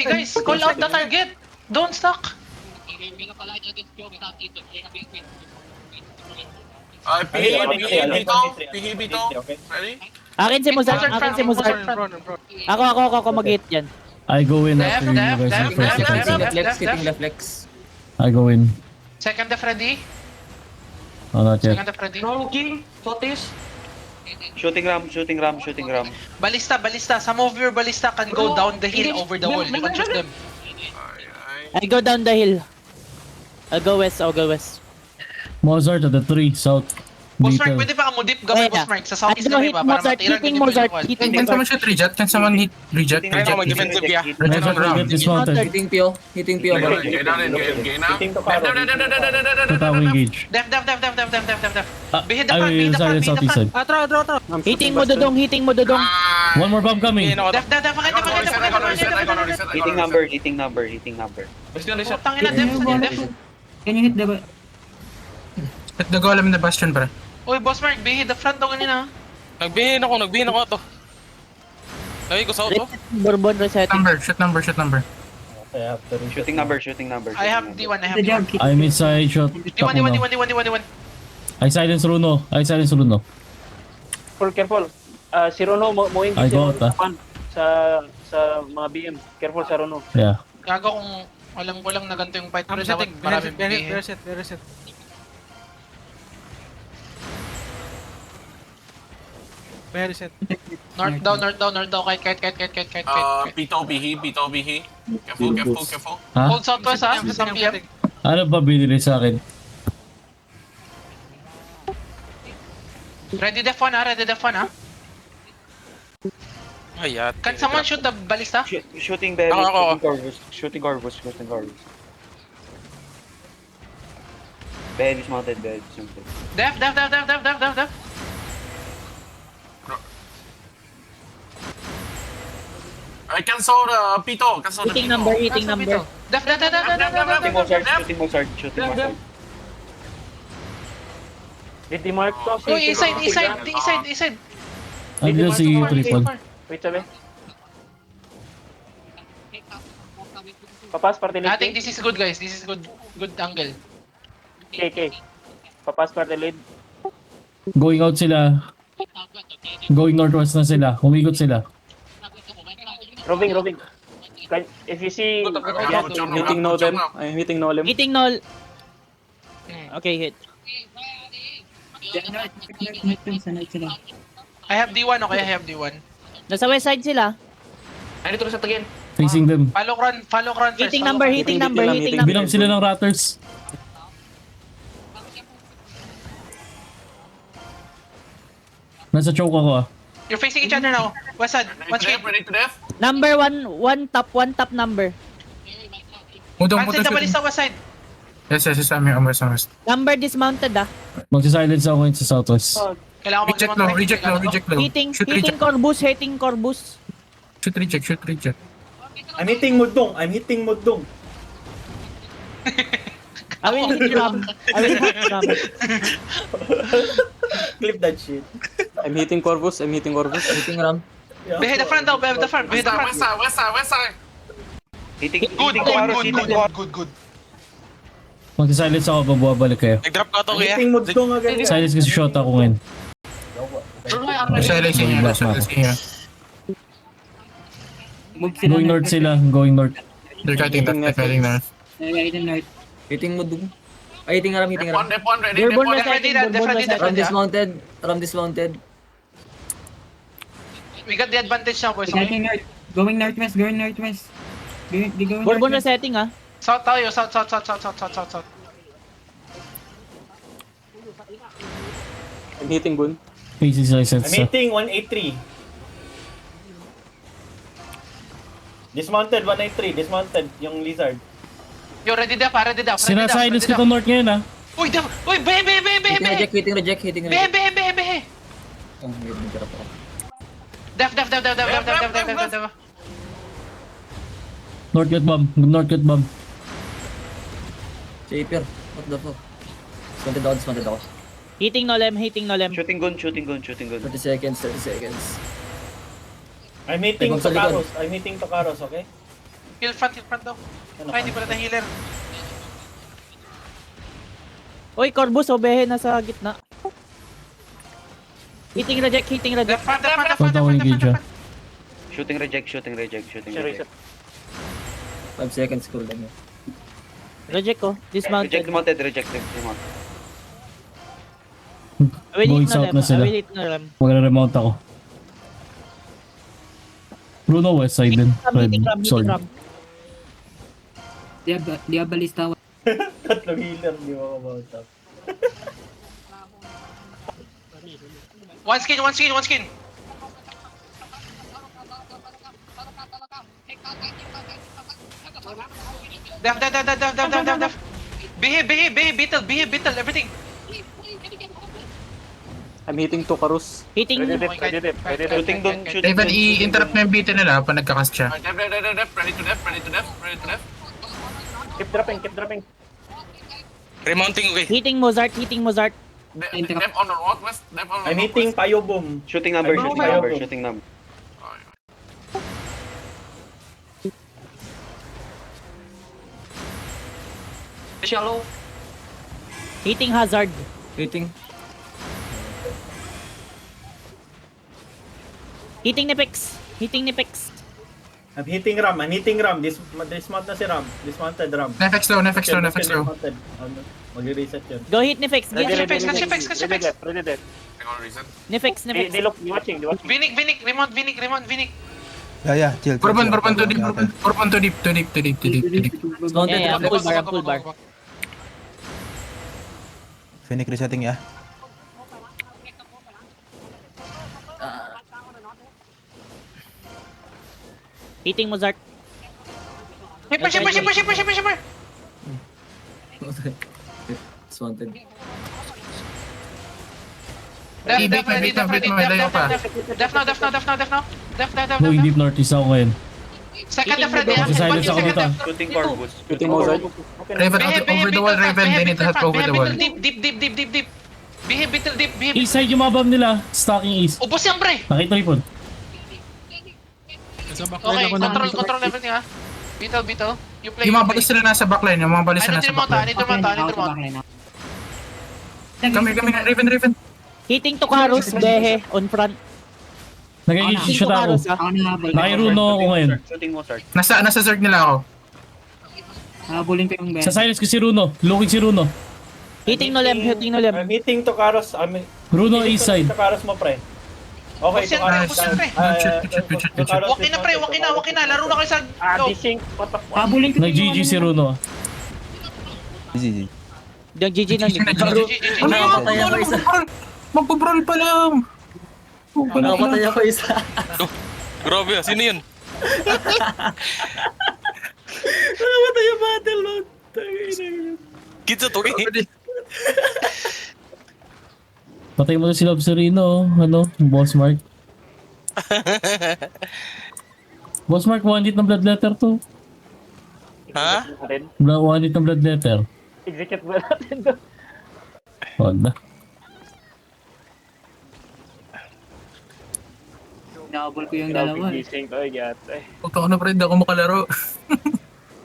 Hey guys, call out the target. Don't stuck. PHB to. Ready? Akin si Mozart, Mozart akin front, si Mozart. Mozart front. Ako mag-hit dyan. I go in Def, after you def, guys def, refresh the def, fight. def, Flex, def, hitting def. the flex. I go in. Second def ready. Oh, not Second yet. def ready. King, Sotis. Shooting ram. Ballista. Some of your ballista can go down the hill over the wall. You can shoot them. I go down the hill. I'll go west. Mozart at the 3 south. Boss Mark, Detail. pwede ba ka mo dip gamay, Wait, Boss Mark? Sa I southeast go na hit iba para Mozart, matiran hitting yung Mozart, individual. hitting Can someone Mozart. shoot reject? Can someone hit reject? Tingnan ko mag-defensive ya. Mozart will get dismounted. Hitting Pio. Hitting Pio. Get down in. Tataw engage. Def. Behid the I front, behid will the front, silence behid the southeast front. side. Hitting mo dodong. One more bomb coming. Def, pakita. Hitting number. Putang ina, Def. Can you hit the... Hit the golem in the bastion, bro. Uy, Boss Mark, behid the front daw kanina. Nagbihin ako to. Lagi ko sa auto. Bourbon resetting. Shoot number. Shooting number. I have D1, The jump, hit. I'm inside shot. D1. I silence Runo. Careful. Si Rono, mowing I go out, sa mga BM. Careful sa Rono. Yeah. Gago kung alam ko lang na ganito yung fight. Pero dapat maraming behid. North down. Kite. Pito bihi. Careful. Ha? Hold southwest ha, sa PM. Ano ba binili sa akin? Ready def 1 ha. Ayat. Can someone shoot the ballista? Shooting Berry. Ako. Shooting Corvus. Berry's mounted. Def. I cancel the Pito. Hitting number. Def. Shooting Mozart. Hit the mark to. Uy, east side. Andyan si Triple. Wait, sabi. Papas, party I lead. think this is good guys. This is good angle. KK. Papas, party lead. Going out sila. Going northwest na sila. Umigot sila. Roving. If you see... Hitting no them. I'm hitting Nolem. Hitting null. Okay, hit. I have D1, okay? I have D1. Nasa west side sila. Facing them. Follow run first. Hitting follow number. run. Bilang sila ng Ratters. Nasa choke ako ah. You're facing each other now. West side. One speed. Ready to def? Number one top number. Mudong Cancel the ballista west side. Yes. I'm west. Number dismounted ah. Magsisilence ako ngayon sa southwest. Kailangan mo Reject low. Hitting Shoot reject. Corbus. Shoot reject. I'm hitting Mudong. I will hit Ram. Clip that shit. I'm hitting Corvus. Hitting Ram. Behid the front daw. Behid the front. West side. Hitting Good. Magsisilence ako, babalik kayo. Nag-drop ka to kuya. Hitting Mudong agad. Silence kasi shot ako ngayon. Silence here. Going north sila, going north. They're cutting that. Hitting Mudong. Ay, hitting Ram. F1 ready. Bourbon Def ready. Dismounted. We got the advantage now, boys. Going northwest. Bourbon resetting ah. South tayo. South. I'm hitting Gun. Facing silence I'm hitting 183. Dismounted 183. Yung lizard. Yo, ready def. Sinasilence ko itong north ngayon ah. Uy, def. Uy, behe. Hitting reject. Behe. Oh, nag-drop ako. Def. North get bomb. Shaper. What the fuck? Dismounted ako. Hitting Nolem. Shooting gun. 30 seconds. I'm hitting Ay, Tokaros, okay? Heal front daw. Ay, hindi pala na healer. Uy, Corvus, obehe na sa gitna. Hitting reject. Left front. Huwag ako engage ah. Shooting reject. Sir, reset. 5 seconds cooldown. Reject ko. Dismounted. Reject mounted. Going south na sila. Await na rem. Magre-remount ako. Bruno west side din. Hitting ram. Sword. Tatlong healer, di mo kumauntap. One skin. Def. Behave, beetle, everything. I'm hitting Tokarus. Hitting. Ready dip. Shooting dun. Raven, i-interrupt mo yung beaten nila pag nagkakast siya. Ready to def. Keep dropping. Remounting, okay. Hitting Mozart. Def on the northwest. I'm hitting Payo Boom. Shooting number. Shallow. Hitting Hazard. Hitting. Hitting ni Pix. I'm hitting Ram. Dismount na si Ram. Dismounted Ram. Nefex low. Dismounted. Mag-reset yun. Go hit ni Fix. Catch your Fix. Ready dip. Ni Fix. They look, you watching. Vinik, Remont. Yeah, chill. Bourbon to deep. Dismounted. Yeah, full bar. Phoenix resetting ya. Hitting Mozart. Shipper. Dismounted. Def ready. layo pa. Def now. Going deep northeast ako ngayon. Second def ready. Sa silence ako dito. Shooting Corvus. Shooting Mozart. Raven, over the wall, Raven. They need to help over the wall. Deep. Behave beetle deep. East side yung mga bomb nila. Stacking east. Ubos yan, pre. Nakita ripon. Okay, control everything ha. Beetle. You play. Yung mga balis sila nasa backline. Yung mga balis sila nasa backline. I need to mount. Kami, Raven. Hitting Tokarus. Behe. On front. Nag-engage Hitting shot ako. Tokarus ah. Nakiruno ako ngayon. Shooting Mozart. Nasa zerg nila ako. Sa silence ko si Runo. Looking si Runo. Hitting no lem. I'm hitting Tokaros. Runo east side. Tokaros mo, pre. Okay, Boss yan, pre. Tokaros. Boss yan, pre. Tokaros. Walk in na, pre. Walk in na. Laro na kayo sa... Go. Desync. What the fuck? Nag-GG si Runo. Easy. Yung GG na. Nakapatay ako isa. Magpabrol pa lang. Nakapatay ako isa. Grabe, sino yun? Nakapatay yung battle mode. Kitsa to, eh. Patay mo na si Love Sereno. Boss Mark. Boss Mark, one hit ng blood letter to. Ha? One hit ng blood letter. Execute mo natin to. Wala. Grabe desync. Ay, gat. Puto ko na pre, hindi ako makalaro.